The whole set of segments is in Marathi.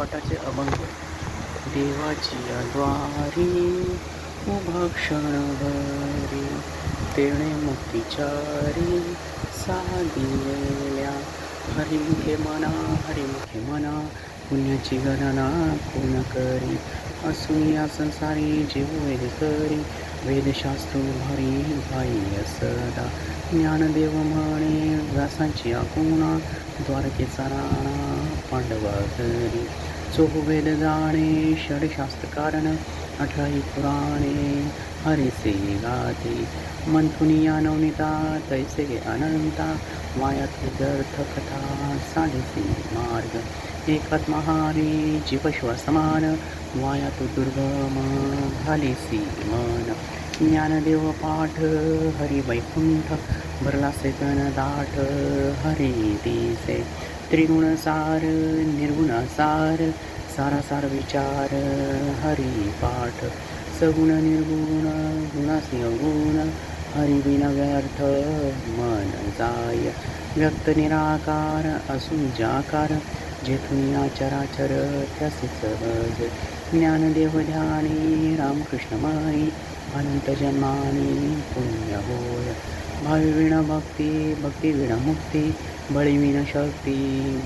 पाठाचे अभंग. देवाची द्वारी उभा क्षणभरी, तेणे मुक्तिचारी साधिलेल्या. हरिमुखे मना पुण्याची गणना कोण करी, असून या संसारी जीव वेद करी. वेदशास्त्र भारी बाह्य सदा, ज्ञानदेव म्हणे व्यासांची आकुणा. द्वारकेचा राणा पांडवा घरी, चोहवेद जाणे षडशास्त्र कारण. 18 पुराणे हरिसे गाते, मंथुनिया नवनीता तैसे अनंता. मायात गर्थ कथा साडेसे मार्ग, एकात्मा हारी जीवश्व समान. वायात दुर्गम झालेसी मन, ज्ञानदेव पाठ हरी वैकुंठ. भरला सेतन दाठ हरी दिसे, त्रिगुण सार निर्गुण सार. सारासार विचार हरी पाठ, सगुण निर्गुण गुणासी अवगुण. हरी बिन व्यर्थ मन जाय, व्यक्त निराकार असून जाकार. जेथून चराचर त्यासी सहज, ज्ञानदेव ध्यानी रामकृष्ण माई. अनंत जन्मानी पुण्य होय, भावी विण भक्ती भक्ती विण मुक्ती. बळी विण शक्ती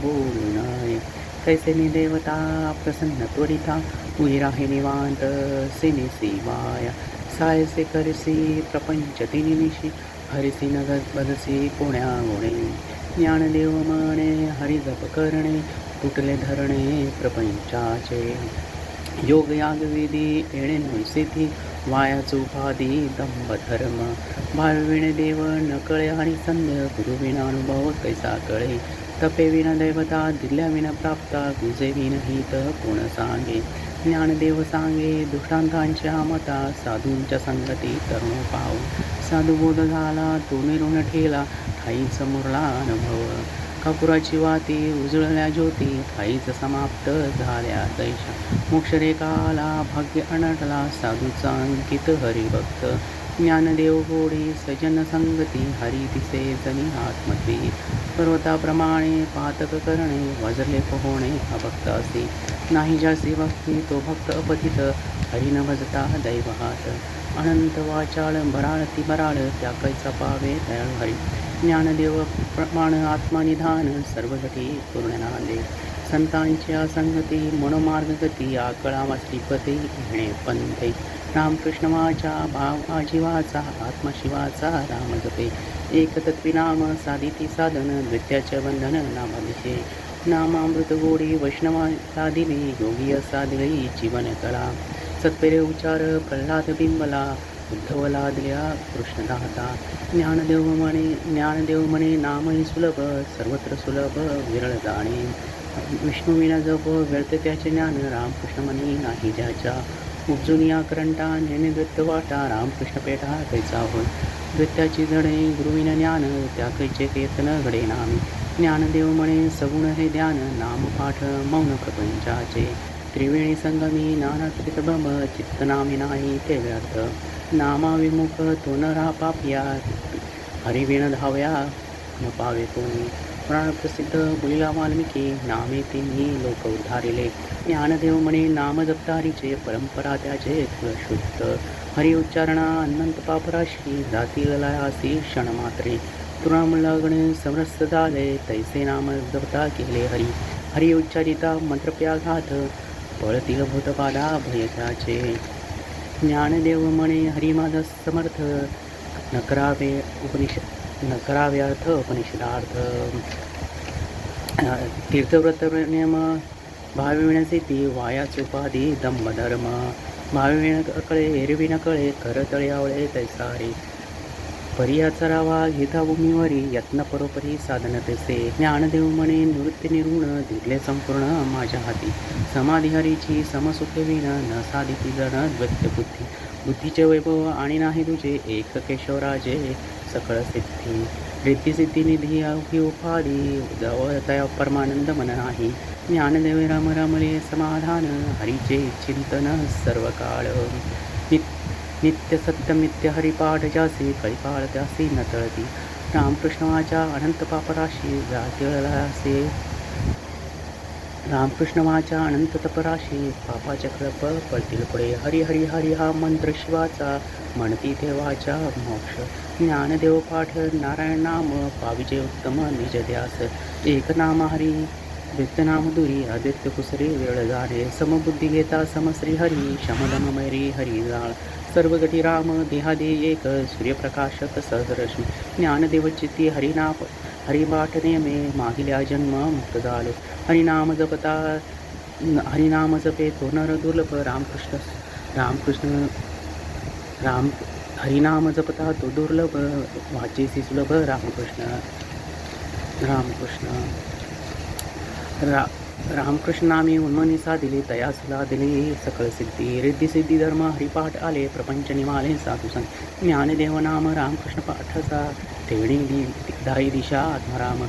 बोलू नये, कैसे देवता प्रसन्न त्वरिता. उई राहे निवांत सेनेसी वाया, सायसे करसी प्रपंच तिनिशी. हरिसी नगत बदसी कोण्या गुणे, ज्ञानदेव म्हणे हरी जप करणे. तुटले धरणे प्रपंचाचे, योग याग विधी येणे नैसिती. वायाच उपाधी दंभ धर्म, भाविविण देव न कळे आणि संध्य. गुरुविना अनुभव कैसा कळे, तपे विन दैवता दिल्या विन प्राप्ता. गुजे विन हित कोण सांगे, ज्ञानदेव सांगे दृष्टांतांच्या मता. साधूंच्या संगती तरुण पाहू, साधू बोध झाला तो निरून ठेला. ठाईच मुरला अनुभव कापुराची वाती, उजळल्या ज्योती ठाईच समाप्त झाल्या दैशा. मोक्षरेखाला भाग्य अनटला, साधूचा अंकित हरिभक्त. ज्ञानदेव गोडी सजन संगती, हरी दिसे जनी आत्मत्वी. पर्वताप्रमाणे पातक करणे, वजले पोहोणे अभक्त असे. नाही ज्यासी भक्ती तो भक्त अपतित, हरी न भजता दैव हात. अनंत वाचाळ बराळ ती बराळ, त्या कैचा पावे दयाळू हरी. ज्ञानदेव प्रमाण आत्मनिधान, सर्व घटी पूर्ण नांदे. संतांच्या संगती मनोमार्ग गती, आकळावा श्रीपती घेणे पंथे. रामकृष्ण वाचा भाव आजीवाचा, आत्मशिवाचा राम जपे. एक तत्वी नाम साधिती साधन, द्वित्याचे बंधन नामादिशे. नामामृत गोडी वैष्णवाला दिली, योगी असा दिली जीवन कला. सत्पेरे उच्चार प्रल्हाद बिंबला, उद्धवला दिल्या कृष्णदाता. ज्ञानदेव म्हणे नामही सुलभ, सर्वत्र सुलभ विरळ जाणे. विष्णुविना जप व्यर्थ त्याचे ज्ञान, रामकृष्ण म्हणे नाही ज्याच्या. उपजून या करंटा नेने द्वैत वाटा, रामकृष्ण पेठा कैचा होय. द्वैत्याची जडे गुरुविना ज्ञान, त्या कैचे कीर्तन घडे नामी. ज्ञानदेव म्हणे सगुण हे ध्यान, नामपाठ मौन प्रपंचाचे. त्रिवेणी संगमी नाना कृत भ्रम, चित्त नामी नाही ते व्यर्थ. नामाविमुख तो नरा पापिया, हरिविण धाव्या न पावे कोणी. पुराण प्रसिद्ध बोलिला वाल्मिकी, नामे तिन्ही लोक उद्धारिले. ज्ञानदेव म्हणे नाम जपतारीचे, परंपरा त्याचे शुद्ध. हरि उच्चारणा अनंत पापराशी, जाती लयासी क्षणमात्रे. तुराम लगणे समरस झाले, तैसे नाम जपता केले हरी. हरि उच्चारिता मंत्रप्याघात, पळतील भूतपादा भय त्याचे. ज्ञानदेव म्हणे हरी माझा समर्थ, न करावे अर्थ उपनिषदार्थ. तीर्थव्रत नियम भाविविण्याचे ती, वायाच उपाधी दंभ धर्म. भाविविण कळे एरवी न कळे, कर तळे आवळे तैसारे. परिया चरावा घेता भूमीवरी, यत्न परोपरी साधन तैसे. ज्ञानदेव म्हणे निवृत्ती निर्गुण, दिले संपूर्ण माझ्या हाती. समाधी हरीची समसुखे विण, न साधिती जण द्वैत बुद्धी. बुद्धीचे वैभव आणि नाही तुझे, एक केशवराजे सकळ सिद्धी. रिद्धी सिद्धी निधी अवघी उपाधी, जवळ तया परमानंद मन नाही. ज्ञानदेव राम रमले समाधान, हरीचे चिंतन सर्व काळ. नित्य सत्य नित्य हरिपाठ जासी, कळीकाळ त्यासी न तळती. रामकृष्ण वाचा अनंत पापराशी, जातिळासे रामकृष्ण वाचा अनंत तपराशी पापाचक्र पळतील पुढे हरी हरी हरी हा मंत्र शिवाचा म्हणती देवाच्या मोक्ष ज्ञानदेव पाठ नारायण नाम पाविजे उत्तम निज ध्यास एक नाम हरी नाम दुरी आदित्य कुसरी वेळ जाणे समबुद्धी घेता समश्री हरी शमदम मैरी हरी जाळ सर्व गटी राम देहादे एक सूर्यप्रकाशक सहस्रश्मी ज्ञानदेव चित्ती हरिनाप हरिपाठ नेमे मागिल्या जन्म मुक्त झालो हरिनाम जपता हरिनाम जपे तो नर दुर्लभ रामकृष्ण रामकृष्ण राम हरिनाम जपता तो दुर्लभ वाचेसी सुलभ रामकृष्ण रामकृष्ण रामकृष्ण नामी उन्मनी साधिले तयासुला दिले सकळ सिद्धी रिद्धी सिद्धी धर्म हरिपाठ आले प्रपंच निमाले साधू संत ज्ञानदेव नाम रामकृष्ण पाठाचा ठेवणी दाई दिशा आत्माराम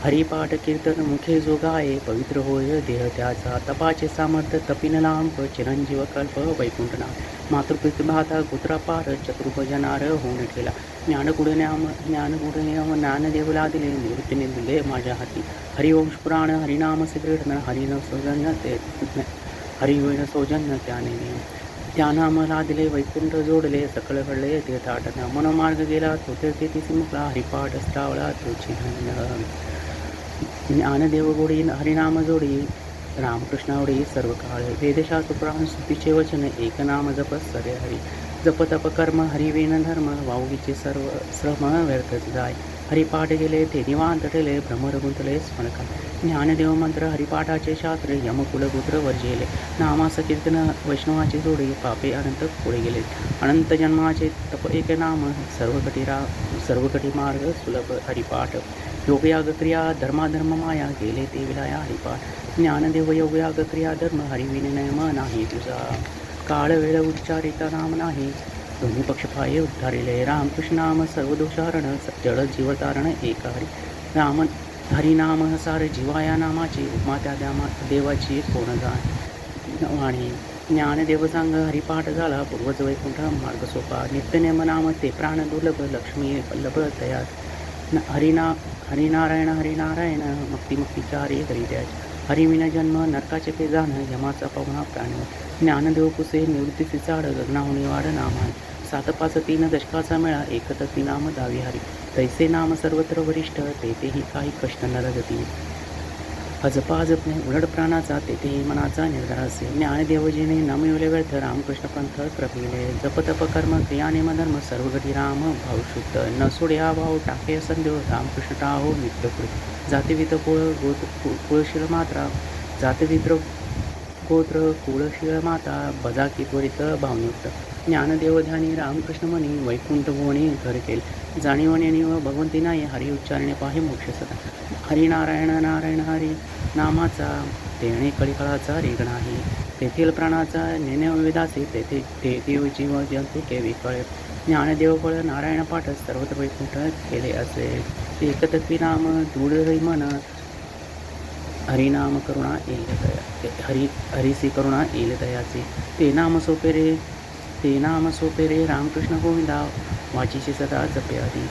हरिपाठ कीर्तन मुखे जो गाये पवित्र होय देह त्याचा तपाचे सामर्थ्य तपिन लांब चिरंजीव कल्प वैकुंठनाम मातृपितृभाता गोत्रापार चतुर्भजनार होऊन ठेला ज्ञानगुडन्याम ज्ञानदेवला दिले निवृत्तीने दिले माझ्या हाती हरिवंश पुराण हरिनाम सिगरेटन हरिन सौजन्य ते हरिवैन सौजन्य त्या नामाला दिले वैकुंठ जोडले सकळ घडले तीर्थाटन मनोमार्ग गेला तो तीर्थेती मुकला हरिपाठ श्रावळा तोची ज्ञानदेव गोडी हरिनाम जोडी रामकृष्णावडी सर्व काळ वेदशास्त्र पुराण स्तुतीचे वचन एक नाम जप सरे हरी जप तप कर्म हरिवेन धर्म वाऊगीचे सर्व श्रम व्यर्थच जाय हरिपाठ गेले ते निवांत ठेले भ्रमर गुंतले स्मरका ज्ञानदेव मंत्र हरिपाठाचे शास्त्र यमकुलगोत्र वर्जिले नामास कीर्तन वैष्णवाचे जोडे पापे अनंत पुढे गेले अनंत जन्माचे तप एक नाम सर्वकटी मार्ग सुलभ हरिपाठ योगयाग क्रिया धर्माधर्म माया गेले ते विलाया हरिपाठ ज्ञानदेव योगयाग क्रिया धर्म हरिविनयम नाही तुझा काळ वेळ उच्चारिता नाम नाही दोन्ही पक्षपाये उद्धारिले रामकृष्ण नाम सर्वदोषारण जड जीवतारण एक हरी राम हरिनाम सार जीवाया नामाची उपमा त्या देवाची कोण वाणी ज्ञानदेव सांग हरिपाठ झाला पूर्वज वैकुंठ मार्ग सोपा नित्यनेम नाम ते प्राण दुर्लभ लक्ष्मी वल्लभ तया हरिनारायण हरिनारायण मुक्तीच्या हरी हरिद्याच हरिविना जन्म नरकाचे पे जाणं यमाचा पाहुणा प्राण ज्ञानदेव कुसे निवृत्तीचे चाड गगनाहुनी वाढ नामान 7-5-3 दशकाचा मेळा एकतत्वी नाम दावी हरी तैसे नाम सर्वत्र वरिष्ठ तेथेही काही कष्ट नरगती अजपा जपणे उलट प्राणाचा तेथेही मनाचा निर्धार असे ज्ञानदेवजीने न मिळवले व्यर्थ रामकृष्ण पंथ क्रपिले जपतप कर्म क्रियानेम धर्म सर्वगती राम भाव शुद्ध न सोडे हा भाव टाके संदेव रामकृष्ण टाहो नित्य पुढे जातीवित कुळशील मात्रा जातवित्र गोत्र कुळशीळ माता बजाकी त्वरित भावनियुक्त ज्ञानदेव ध्यानी रामकृष्ण मनी वैकुंठ भुवनी घर केले जाणीवणे व भगवंती नाही हरी उच्चारणे पाहि मोक्ष सदा हरिनारायण नारायण हरी नामाचा देणे कळीकळाचा रेग नाही तेथील प्राणाचा नेनेविदासी तेथे ते देव जीव जंतू केवी कळे ज्ञानदेव फळ नारायण पाठ सर्वत्र वैकुंठ केले असे एकतत्वी नाम दूढ मन हरिनाम करुणा येईल दया हरिसी करुणा येईल दयाचे ते नाम सोपे रे रामकृष्ण गोविंदा वाचीचे सदा जपे आधी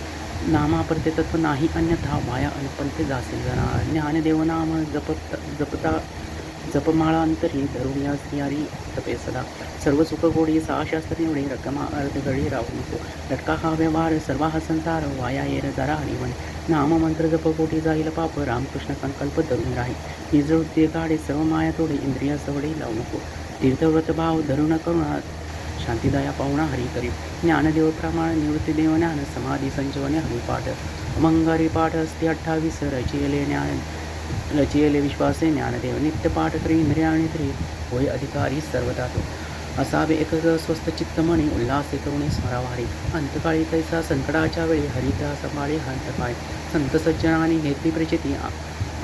नामा परते तत्व नाही अन्यथा माया अनपंते जासील जाणार ज्ञानदेव नाम जपमाळा अंतरी धरून या स्त्रियारी जपे सदा सर्व सुख गोडी शास्त्र निवडे रकमा अर्धगडी राहू नको लटका हा व्यवहार सर्व हा संसार वाया येर जरा हरिवन नाम मंत्र जप कोटी जाईल पाप रामकृष्ण संकल्प धरून राही निजवृत्ती काढे सर्व माया तोडे इंद्रिय सवडे लावू नको तीर्थव्रत भाव धरून करुणा शांतिदाया पाहुणा हरी करी ज्ञानदेव प्रमाण निवृत्ती देव ज्ञान समाधी संजीवने हरिपाठ अमंग हरिपाठ असते 28 रचियले विश्वासे ज्ञानदेव नित्यपाठ करी इंद्रियाणी तरी होय अधिकारी सर्वदा तो असावे एकच स्वस्थ चित्तमणी उल्हासे करुणे स्मरावारी अंतकाळी तैसा संकटाच्या वेळी हरिता संभाळे हंतकाय संत सज्जनानी घेतली प्रचिती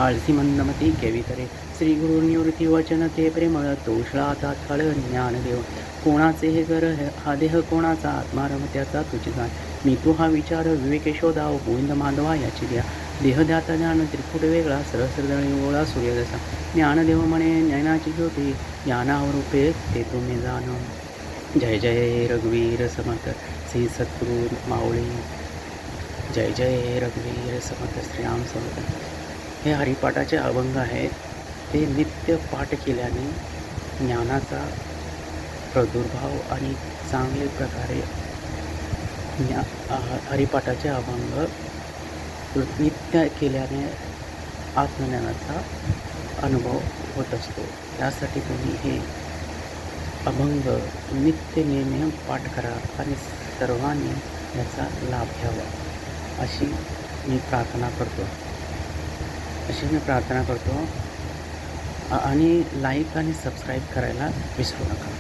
आळसी मंदमती केवी करे श्री गुरु निवृत्ती वचन ते प्रेमळ तोषळा तात्काळ ज्ञानदेव कोणाचे हे घर हा देह कोणाचा आत्मारमत्याचा तुझी जाण मी तू हा विचार विवेके शोधाव गोविंद माधवा याची द्या देह द्याता ज्ञान त्रिकुट वेगळा सरसरदळी ओळा सूर्य जसा ज्ञानदेव म्हणे ज्ञानाची ज्योती ज्ञानावर रूपे ते तुम्ही जाण जय जय रघुवीर समर्थ श्री सद्गुरु माऊली जय जय रघुवीर समर्थ श्रीराम समर्थ हे हरिपाठाचे अभंग आहेत ते नित्य पाठ केल्याने ज्ञानाचा प्रादुर्भाव आणि चांगल्या प्रकारे हरिपाठाचे अभंग नित्य केल्याने आत्मज्ञानाचा अनुभव होत असतो. त्यासाठी तुम्ही हे अभंग नित्य नेहमी पाठ करा आणि सर्वांनी याचा लाभ घ्यावा अशी मी प्रार्थना करतो. आणि लाईक आणि सबस्क्राईब करायला विसरू नका.